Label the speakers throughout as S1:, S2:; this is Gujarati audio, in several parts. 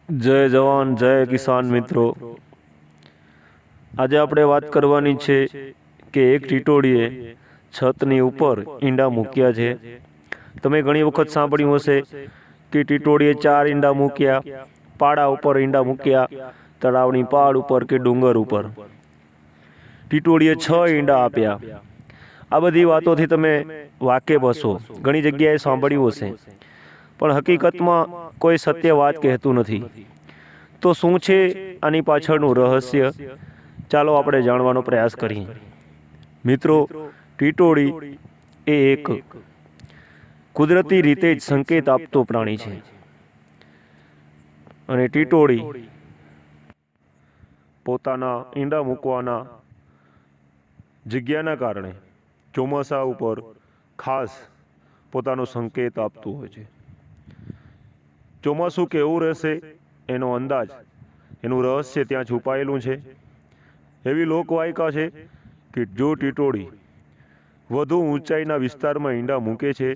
S1: जय जवान जय किसान मित्रों। आज આપણે વાત કરવાની છે કે એક ટીટોડીએ છતની ઉપર ઈંડા મૂક્યા છે। તમે ઘણી વખત સાંભળ્યું હશે કે ટીટોડીએ 4 ઈંડા મૂક્યા, પાડા ઉપર ઈંડા મૂક્યા, તળાવની પાળ ઉપર કે ડુંગર ઉપર। ટીટોડીએ 6 ઈંડા આપ્યા। આ બધી વાતોથી તમે વાકેફ હશો, ઘણી જગ્યાએ સાંભળ્યું હશે, પણ હકીકતમાં કોઈ સત્ય વાત કહેતું નથી। તો શું છે આની પાછળનું રહસ્ય? ચાલો આપણે જાણવાનો પ્રયાસ કરીએ। મિત્રો, ટીટોડી એ એક કુદરતી રીતે જ સંકેત આપતો પ્રાણી છે, અને ટીટોડી પોતાના ઈંડા મૂકવાના જગ્યાના કારણે ચોમાસા ઉપર ખાસ પોતાનો સંકેત આપતું હોય છે। ચોમાસું કેવું રહેશે એનો અંદાજ, એનું રહસ્ય ત્યાં છુપાયેલું છે। એવી લોકવાયકા છે કે જો ટીટોડી વધુ ઊંચાઈના વિસ્તારમાં ઈંડા મૂકે છે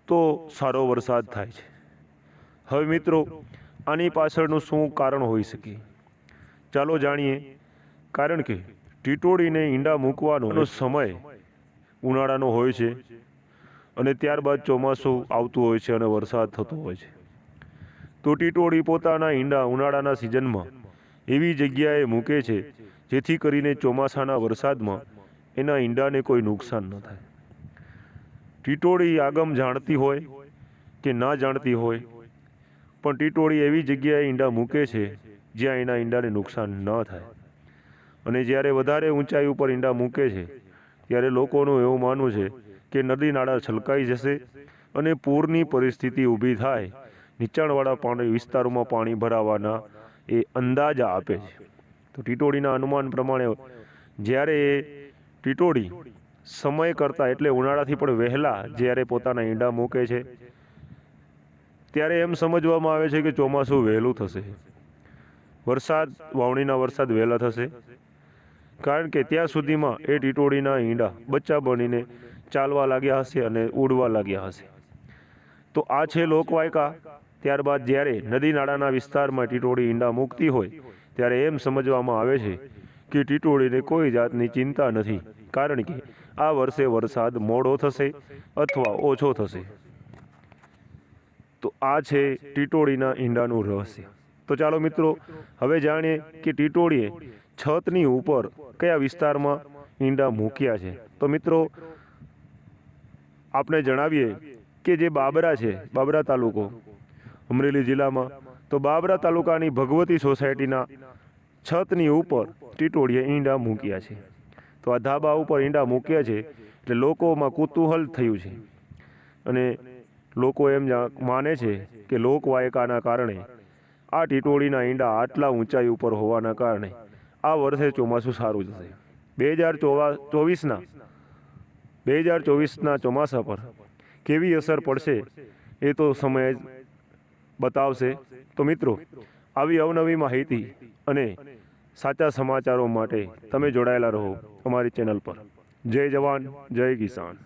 S1: તો સારો વરસાદ થાય છે। હવે મિત્રો, આની પાછળનું શું કારણ હોઈ શકે? ચાલો જાણીએ। કારણ કે ટીટોડીને ઈંડા મૂકવાનો સમય ઉનાળાનો હોય છે, અને ત્યારબાદ ચોમાસું આવતું હોય છે અને વરસાદ થતો હોય છે। તો ટીટોડી પોતાના ઈંડા ઉનાળાના સિઝનમાં એવી જગ્યાએ મૂકે છે જેથી કરીને ચોમાસાના વરસાદમાં એના ઈંડાને કોઈ નુકસાન ન થાય। ટીટોડી આગમ જાણતી હોય કે ના જાણતી હોય, પણ ટીટોડી એવી જગ્યાએ ઈંડા મૂકે છે જ્યાં એના ઈંડાને નુકસાન ન થાય। અને જ્યારે વધારે ઊંચાઈ ઉપર ઈંડા મૂકે છે ત્યારે લોકોનું એવું માનવું છે કે નદી નાળા છલકાઈ જશે અને પૂરની પરિસ્થિતિ ઊભી થાય, નીચાણવાળા પાણી વિસ્તારોમાં પાણી ભરાવાના એ અંદાજ આપે છે। તો ટીટોડીના અનુમાન પ્રમાણે જ્યારે ટીટોડી સમય કરતાં એટલે ઉનાળાથી પણ વહેલા જ્યારે પોતાના ઈંડા મૂકે છે ત્યારે એમ સમજવામાં આવે છે કે ચોમાસું વહેલું થશે, વાવણીના વરસાદ વહેલા થશે, કારણ કે ત્યાં સુધીમાં એ ટીટોડીના ઈંડા બચ્ચા બનીને ચાલવા લાગ્યા હશે અને ઉડવા લાગ્યા હશે। તો આ છે લોકવાયકા। ત્યારબાદ જ્યારે નદી નાળાના વિસ્તારમાં ટીટોડી ઈંડા મૂકતી હોય ત્યારે એમ સમજવામાં આવે છે કે ટીટોડીને કોઈ જાતની ચિંતા નથી, કારણ કે આ વર્ષે વરસાદ મોડો થશે અથવા ઓછો થશે। તો આ છે ટીટોડીના ઈંડાનું રહસ્ય। તો ચાલો મિત્રો, હવે જાણીએ કે ટીટોડીએ છતની ઉપર કયા વિસ્તારમાં ઈંડા મૂક્યા છે। તો મિત્રો, આપણે જણાવીએ કે જે બાબરા છે, બાબરા તાલુકો અમરેલી જિલ્લામાં, તો બાબરા તાલુકાની ભગવતી સોસાયટીના છતની ઉપર ટીટોડીએ ઈંડા મૂક્યા છે। તો આ ધાબા ઉપર ઈંડા મૂક્યા છે એટલે લોકોમાં કુતૂહલ થયું છે, અને લોકો એમ માને છે કે લોકવાયકાના કારણે આ ટીટોડીના ઈંડા આટલા ઊંચાઈ ઉપર હોવાના કારણે આ વર્ષે ચોમાસું સારું જશે। 2024ના ચોમાસા પર કેવી અસર પડશે એ તો સમય જ બતાવશે। તો મિત્રો, આવી અવનવી માહિતી અને સાચા સમાચારો માટે તમે જોડાયેલા રહો અમારી ચેનલ પર। જય જવાન જય કિસાન।